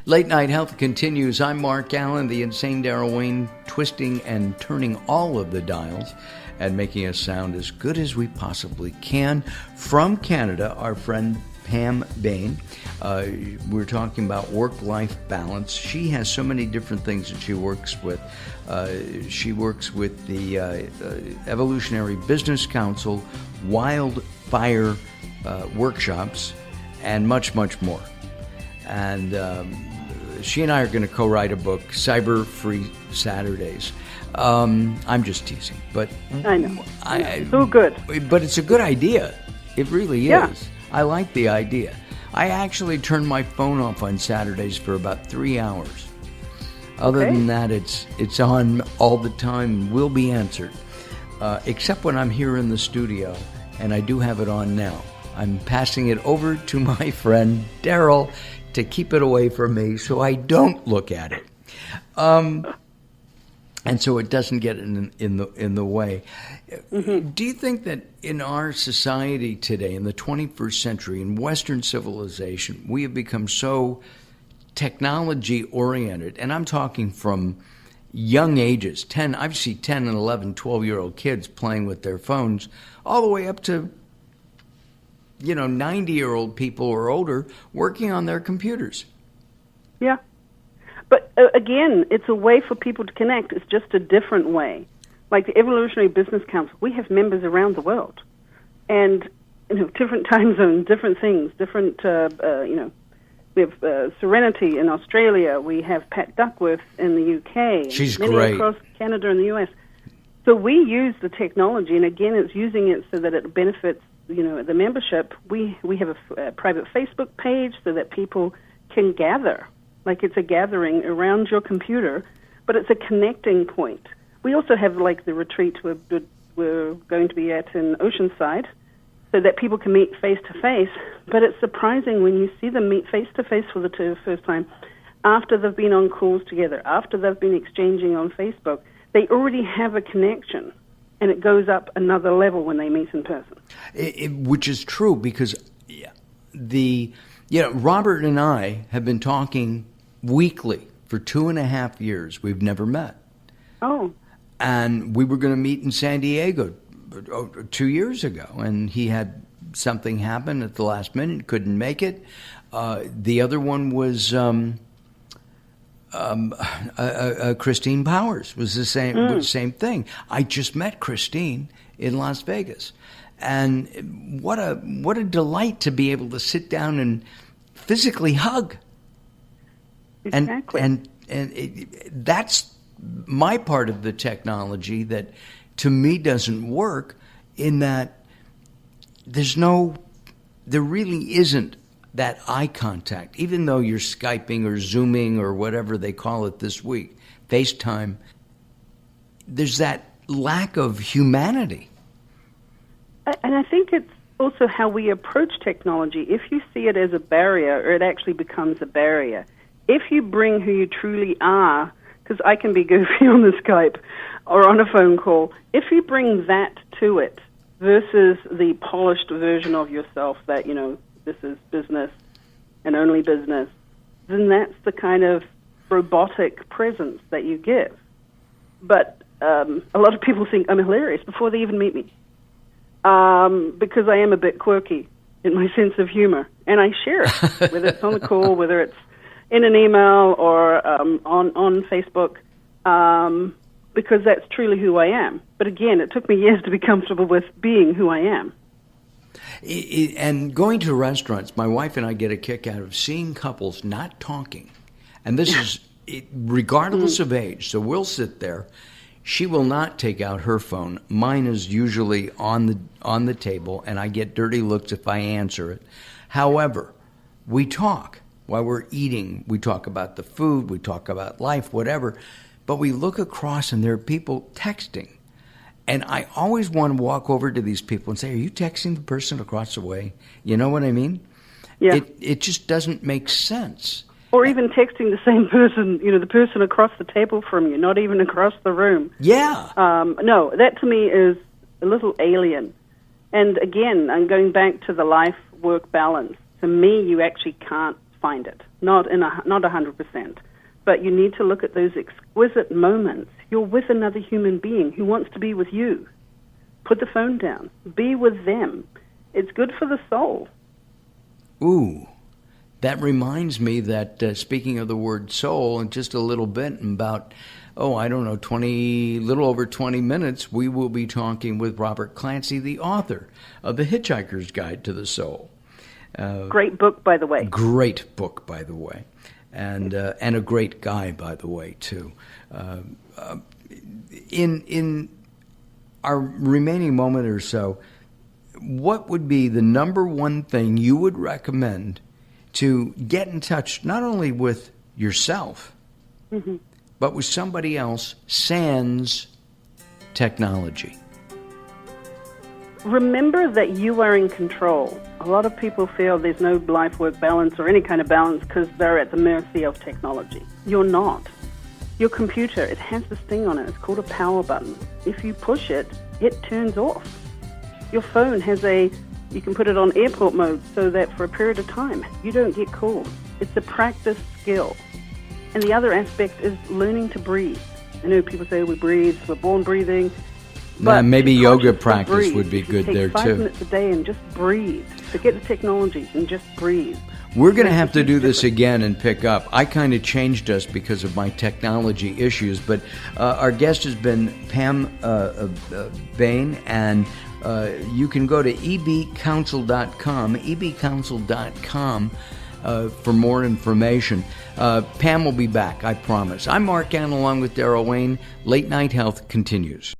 Late Night Health continues. I'm Mark Alyn, the insane Daryl Wayne, twisting and turning all of the dials and making us sound as good as we possibly can. From Canada, our friend Pam Bain. We're talking about work-life balance. She has so many different things that she works with. She works with the Evolutionary Business Council, Wildfire workshops, and much, much more. And she and I are going to co-write a book, Cyber Free Saturdays. I'm just teasing, but I know. It's so good. But it's a good idea. It really is. Yeah. I like the idea. I actually turn my phone off on Saturdays for about 3 hours. Other than that, it's on all the time, will be answered. Except when I'm here in the studio, and I do have it on now. I'm passing it over to my friend Daryl to keep it away from me so I don't look at it. And so it doesn't get in the way. Mm-hmm. Do you think that in our society today, in the 21st century, in Western civilization, we have become so technology-oriented? And I'm talking from young ages. I've seen 10 and 11, 12-year-old kids playing with their phones, all the way up to 90-year-old people or older working on their computers. Yeah. But again, it's a way for people to connect. It's just a different way. Like the Evolutionary Business Council, we have members around the world. And, different time zones, different things, different, we have Serenity in Australia. We have Pat Duckworth in the UK. She's many great. Across Canada and the US. So we use the technology, and again, it's using it so that it benefits, the membership. We have a private Facebook page so that people can gather. Like it's a gathering around your computer, but it's a connecting point. We also have like the retreat we're going to be at in Oceanside so that people can meet face-to-face. But it's surprising when you see them meet face-to-face for the first time after they've been on calls together, after they've been exchanging on Facebook. They already have a connection, and it goes up another level when they meet in person. Which is true because Robert and I have been talking weekly for 2.5 years. We've never met. Oh. And we were going to meet in San Diego 2 years ago, and he had something happen at the last minute, couldn't make it. The other one was Christine Powers, was the same thing. I just met Christine in Las Vegas. And what a delight to be able to sit down and physically hug. Exactly. And that's my part of the technology that to me doesn't work, in that there really isn't that eye contact, even though you're Skyping or Zooming or whatever they call it this week, FaceTime. There's that lack of humanity. And I think it's also how we approach technology. If you see it as a barrier, or it actually becomes a barrier. If you bring who you truly are, because I can be goofy on the Skype or on a phone call, if you bring that to it versus the polished version of yourself that, this is business and only business, then that's the kind of robotic presence that you give. But a lot of people think I'm hilarious before they even meet me. Because I am a bit quirky in my sense of humor, and I share it, whether it's on a call, whether it's in an email or on Facebook, because that's truly who I am. But again, it took me years to be comfortable with being who I am. And going to restaurants, my wife and I get a kick out of seeing couples not talking, and this is regardless of age. So we'll sit there. She will not take out her phone. Mine is usually on the table, and I get dirty looks if I answer it. However, we talk while we're eating. We talk about the food. We talk about life, whatever. But we look across, and there are people texting. And I always want to walk over to these people and say, are you texting the person across the way? You know what I mean? Yeah. It just doesn't make sense. Or even texting the same person, the person across the table from you, not even across the room. Yeah. No, that to me is a little alien. And again, I'm going back to the life-work balance. To me, you actually can't find it. not 100%. But you need to look at those exquisite moments. You're with another human being who wants to be with you. Put the phone down. Be with them. It's good for the soul. Ooh, that reminds me that speaking of the word soul, in just a little bit, in about, little over 20 minutes, we will be talking with Robert Clancy, the author of The Hitchhiker's Guide to the Soul. Great book, by the way. Great book, by the way. And a great guy, by the way, too. In our remaining moment or so, what would be the number one thing you would recommend to get in touch, not only with yourself, but with somebody else, sans technology? Remember that you are in control. A lot of people feel there's no life-work balance or any kind of balance because they're at the mercy of technology. You're not. Your computer, it has this thing on it. It's called a power button. If you push it, it turns off. Your phone has you can put it on airport mode so that for a period of time you don't get called. It's a practice skill. And the other aspect is learning to breathe. I know people say we breathe, we're born breathing. But maybe yoga practice would be good there, too. Take 5 minutes a day and just breathe. Forget the technology and just breathe. We're going to have to do this again and pick up. I kind of changed us because of my technology issues, but our guest has been Pam Bain, and you can go to ebcounsel.com, for more information. Pam will be back, I promise. I'm Mark Alyn along with Daryl Wayne. Late Night Health continues.